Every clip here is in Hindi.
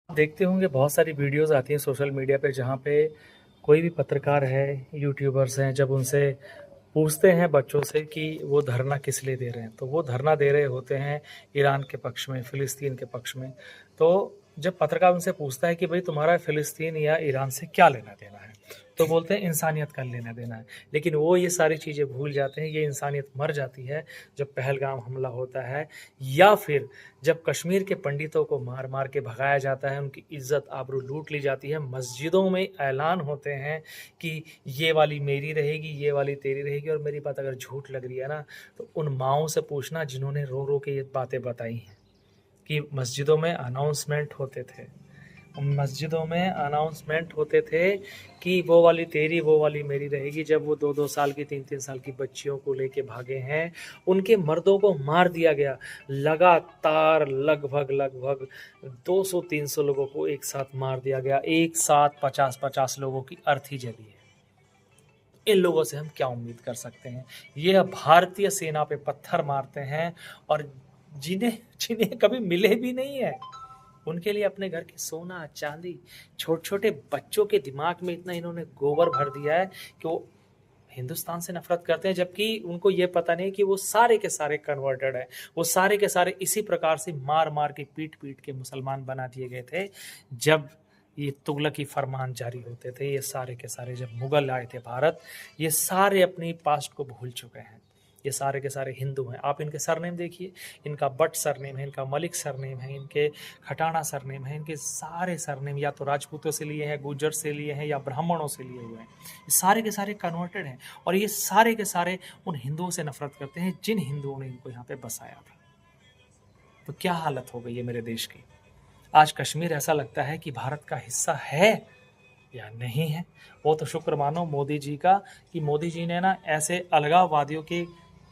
देखते होंगे बहुत सारी वीडियोस आती हैं सोशल मीडिया पे जहाँ पे कोई भी पत्रकार है, यूट्यूबर्स हैं, जब उनसे पूछते हैं बच्चों से कि वो धरना किस लिए दे रहे हैं, तो वो धरना दे रहे होते हैं ईरान के पक्ष में, फ़िलिस्तीन के पक्ष में। तो जब पत्रकार उनसे पूछता है कि भाई तुम्हारा फ़िलिस्तीन या ईरान से क्या लेना-देना है? तो बोलते हैं इंसानियत का लेना-देना है। लेकिन वो ये सारी चीज़ें भूल जाते हैं, ये इंसानियत मर जाती है जब पहलगाम हमला होता है या फिर जब कश्मीर के पंडितों को मार-मार के भगाया जाता है, उनकी इज़्ज़त आबरू लूट ली जाती है, मस्जिदों में ऐलान होते हैं कि ये वाली मेरी रहेगी, ये वाली तेरी रहेगी। और मेरी बात अगर झूठ लग रही है ना, तो उन माँओं से पूछना जिन्होंने रो-रो के ये बातें बताई हैं कि मस्जिदों में अनाउंसमेंट होते थे। मस्जिदों में अनाउंसमेंट होते थे कि वो वाली तेरी, वो वाली मेरी रहेगी। जब वो 2-2 साल की, 3-3 साल की बच्चियों को लेके भागे हैं, उनके मर्दों को मार दिया गया। लगातार लगभग 200-300 लोगों को एक साथ मार दिया गया। एक साथ 50-50 लोगों की अर्थी जली है। इन लोगों से हम क्या उम्मीद कर सकते हैं? ये भारतीय सेना पे पत्थर मारते हैं और जिन्हें जिन्हें कभी मिले भी नहीं है, उनके लिए अपने घर की सोना, चांदी, छोटे-छोटे बच्चों के दिमाग में इतना इन्होंने गोबर भर दिया है कि वो हिंदुस्तान से नफ़रत करते हैं, जबकि उनको ये पता नहीं कि वो सारे के सारे कन्वर्टेड हैं। वो सारे के सारे इसी प्रकार से मार-मार के, पीट-पीट के मुसलमान बना दिए गए थे, जब ये तुगलकी फरमान जारी होते थे। ये सारे के सारे जब मुगल आए थे भारत, ये सारे अपनी पास्ट को भूल चुके हैं। ये सारे के सारे हिंदू हैं। आप इनके सरनेम देखिए, इनका बट सरनेम है, इनका मलिक सरनेम है, इनके खटाना सरनेम है, इनके सारे सरनेम या तो राजपूतों से लिए हैं, गुर्जर से लिए हैं या ब्राह्मणों से लिए हुए हैं। ये सारे के सारे कन्वर्टेड हैं और ये सारे के सारे उन हिंदुओं से नफरत करते हैं जिन हिंदुओं ने इनको यहाँ पे बसाया था। तो क्या हालत हो गई है मेरे देश की? आज कश्मीर ऐसा लगता है कि भारत का हिस्सा है या नहीं है। वो तो शुक्र मानो मोदी जी का कि मोदी जी ने ना ऐसे अलगाववादियों के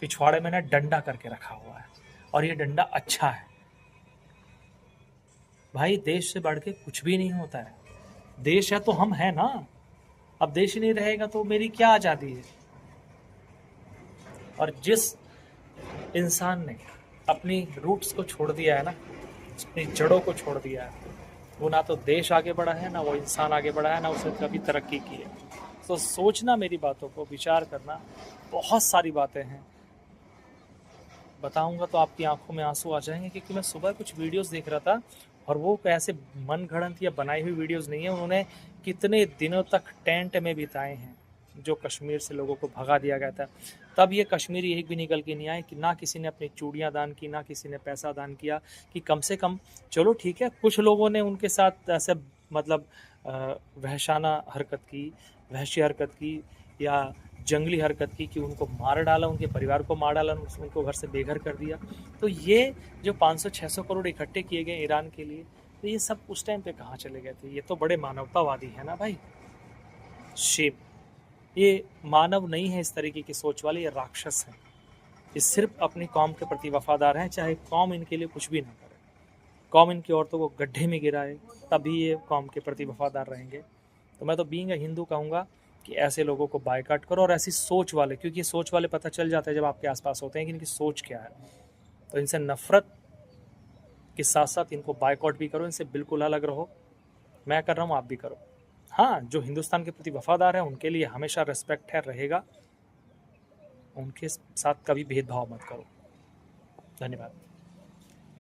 पिछवाड़े में ना डंडा करके रखा हुआ है और ये डंडा अच्छा है। भाई देश से बढ़ के कुछ भी नहीं होता है। देश है तो हम हैं ना। अब देश ही नहीं रहेगा तो मेरी क्या आज़ादी है? और जिस इंसान ने अपनी रूट्स को छोड़ दिया है ना, अपनी जड़ों को छोड़ दिया है, वो ना तो देश आगे बढ़ा है, ना वो इंसान आगे बढ़ा है, ना उसने कभी तरक्की की है। तो सोचना मेरी बातों को, विचार करना। बहुत सारी बातें हैं, बताऊंगा तो आपकी आंखों में आंसू आ जाएंगे, क्योंकि मैं सुबह कुछ वीडियोस देख रहा था और वो ऐसे मन गढ़ंत या बनाई हुई वीडियोस नहीं है। उन्होंने कितने दिनों तक टेंट में बिताए हैं जो कश्मीर से लोगों को भगा दिया गया था। तब ये कश्मीरी एक भी निकल के नहीं आए कि ना किसी ने अपनी चूड़ियाँ दान की, ना किसी ने पैसा दान किया कि कम से कम चलो ठीक है, कुछ लोगों ने उनके साथ ऐसे मतलब वहशाना हरकत की, वहशी हरकत की या जंगली हरकत की कि उनको मार डाला, उनके परिवार को मार डाला, उनको घर से बेघर कर दिया। तो ये जो 500-600 करोड़ इकट्ठे किए गए ईरान के लिए, तो ये सब उस टाइम पे कहाँ चले गए थे? ये तो बड़े मानवतावादी है ना भाई। शेम, ये मानव नहीं है इस तरीके की सोच वाले, ये राक्षस हैं। ये सिर्फ अपनी कौम के प्रति वफादार हैं, चाहे कौम इनके लिए कुछ भी ना करे। कौम इनकी औरतों को गड्ढे में गिराए तभी ये कौम के प्रति वफादार रहेंगे। तो मैं तो बीइंग अ हिंदू कहूँगा कि ऐसे लोगों को बायकॉट करो, और ऐसी सोच वाले, क्योंकि सोच वाले पता चल जाता है जब आपके आसपास होते हैं कि इनकी सोच क्या है। तो इनसे नफरत के साथ साथ इनको बायकॉट भी करो, इनसे बिल्कुल अलग रहो। मैं कर रहा हूँ, आप भी करो। हाँ, जो हिंदुस्तान के प्रति वफादार है उनके लिए हमेशा रिस्पेक्ट है, रहेगा। उनके साथ कभी भेदभाव मत करो। धन्यवाद।